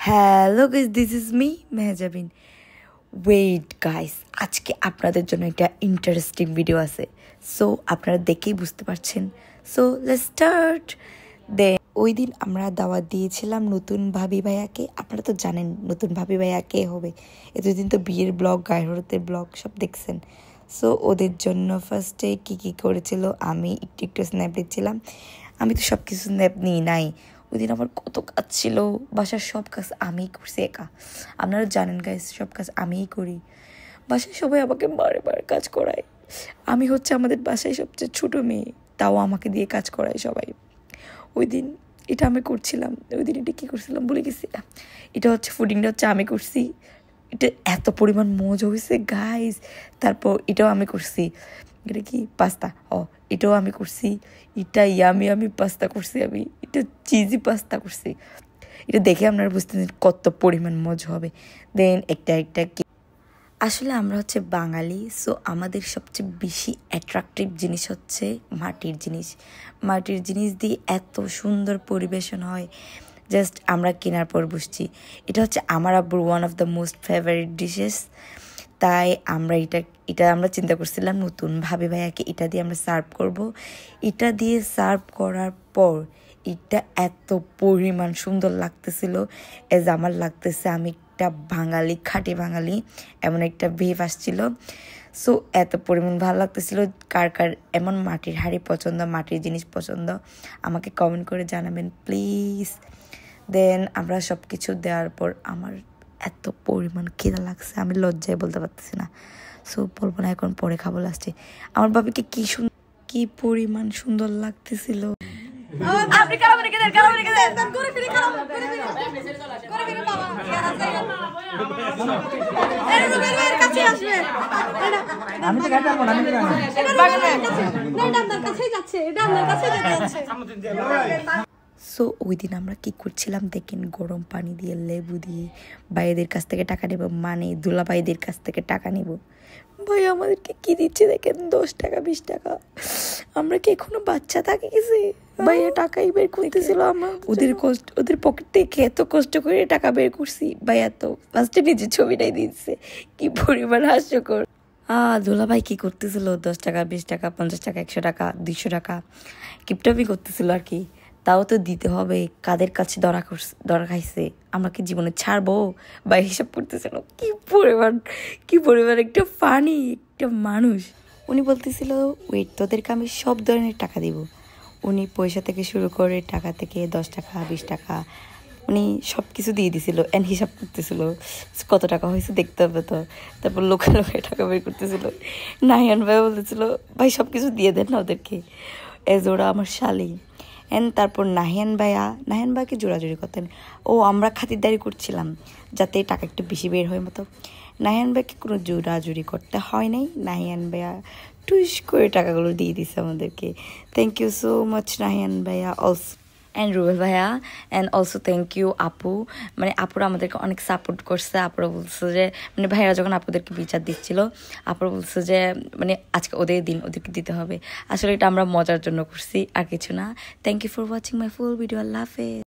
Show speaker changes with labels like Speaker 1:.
Speaker 1: Hello guys, this is me Mehjabin. Wait guys, আজকে আপনাদের জন্য একটা ইন্টারেস্টিং ভিডিও আছে। সো আপনারা দেখেই বুঝতে পারছেন। So let's start. ওই দিন আমরা দাওয়াত দিয়েছিলাম নতুন ভাবি ভাইয়াকে। আপনারা তো জানেন নতুন ভাবি ভাইয়া কে হবে। এতদিন তো বিয়ের ব্লগ, গায়ের ব্লগ সব দেখছেন। সো ওদের জন্য ফার্স্টে কী করেছিল আমি একটু স্ন্যাপ দিচ্ছিলাম। আমি তো সব কিছু স্ন্যাপ নিই নাই। ওই দিন আমার কত কাজ ছিল, বাসার সব কাজ আমিই করছি একা। আপনারা জানেন গাইস, সব কাজ আমিই করি। বাসায় সবাই আমাকে বারে কাজ করায়। আমি হচ্ছে আমাদের বাসায় সবচেয়ে ছোটো মেয়ে, তাও আমাকে দিয়ে কাজ করায় সবাই। ওই দিন এটা আমি করছিলাম। ওই দিন এটা কী করছিলাম ভুলে গেছি। এটা হচ্ছে ফুডিংটা হচ্ছে আমি করছি। এটা এত পরিমাণ মজা হয়েছে গাইস। তারপর এটাও আমি করছি। এটা কি পাস্তা, এটাও আমি করছি। এটা আমি পাস্তা করছি। আমি এটা চিজি পাস্তা করছি। এটা দেখে আপনারা বুঝতে কত পরিমাণ মজা হবে। দেন একটা আসলে আমরা হচ্ছে বাঙালি। সো আমাদের সবচেয়ে বেশি অ্যাট্রাকটিভ জিনিস হচ্ছে মাটির জিনিস দিয়ে এত সুন্দর পরিবেশন হয়। জাস্ট আমরা কেনার পর বসছি। এটা হচ্ছে আমার আব্বুর one of the most favourite dishes. তাই আমরা এটা আমরা চিন্তা করছিলাম নতুন ভাবি ভাইয়াকে এটা দিয়ে আমরা সার্ভ করব। এটা দিয়ে সার্ভ করার পর এটা এত পরিমাণ সুন্দর লাগতেছিল, এজ আমার লাগতেছে আমি একটা বাঙালি, খাঁটি বাঙালি, এমন একটা ভেব আসছিল। সো এত পরিমাণ ভালো লাগতেছিল। কার এমন মাটির হাঁড়ি পছন্দ, মাটির জিনিস পছন্দ, আমাকে কমেন্ট করে জানাবেন প্লিজ। দেন আমরা সব কিছু দেওয়ার পর আমার এত পরিমাণ খিদা লাগছে, আমি লজ্জায় বলতে পারতেছি না। সো বলবো না, এখন পরে খাবো লাস্টে। আমার বাবাকে কি পরিমাণ সুন্দর লাগতেছিল। সো ওই দিন আমরা কি করছিলাম দেখেন, গরম পানি দিয়ে লেবু দিয়ে ভাইদের কাছ থেকে টাকা নেব, মানে দুলা ভাইদের কাছ থেকে টাকা নেব। ভাই আমাদেরকে কি দিচ্ছে দেখেন, 10 টাকা 20 টাকা। আমরা কি এখনো বাচ্চা থাকি গেছি? ভাইয়া টাকাই বের করতেছিল। আমরা ওদের পকেট থেকে এত কষ্ট করে টাকা বের করছি। ভাইয়া তো ফার্স্টে নিজের ছবিটাই দিচ্ছে। কি পরিমাণ হাস্যকর। দুলা ভাই কি করতেছিল, 10 টাকা 20 টাকা 50 টাকা 100 টাকা 200 টাকা কিপটামি করতেছিল আর কি। তাও তো দিতে হবে। কাদের কাছে ধরা খাইছে, আমরা কি জীবনে ছাড়বো? বা হিসাব করতেছিল। কি পরিমাণ একটা ফানি একটা মানুষ। উনি বলতেছিল ওয়েট, তোদেরকে আমি সব ধরনের টাকা দিব। উনি পয়সা থেকে শুরু করে টাকা থেকে 10 টাকা 20 টাকা উনি সব কিছু দিয়ে দিছিল। অ্যান্ড হিসাব করতেছিল কত টাকা হয়েছে দেখতে হবে তো। তারপর লোকে টাকা বের করতেছিল। নাহিয়ান ভাই বলতেছিল ভাই সব কিছু দিয়ে দেন না ওদেরকে, এজ ওরা আমার শালি। অ্যান্ড তারপর নাহিয়ান ভাইকে জোড়াজুড়ি করতেন। আমরা খাতিরদারি করছিলাম যাতে টাকা একটু বেশি বের হয় মতো। নাহিয়ান ভাইকে কোনো জোড়াজুড়ি করতে হয় নাই। নাহিয়ান ভাইয়া টুইস করে টাকাগুলো দিয়ে দিছে আমাদেরকে। Thank you so much Nahiyan ভাইয়া অলসো অ্যান্ড রুবেল ভাইয়া। অ্যান্ড অলসো থ্যাংক ইউ আপু। মানে আপুরা আমাদেরকে অনেক সাপোর্ট করছে। আপুরা বলছে যে মানে ভাইয়ারা যখন আপুদেরকে বিচার দিচ্ছিল, আপুরা বলছে যে মানে আজকে ওদের দিন, ওদেরকে দিতে হবে। আসলে এটা আমরা মজার জন্য করছি, আর কিছু না। Thank you for watching my full video. আল্লাহ হাফেজ।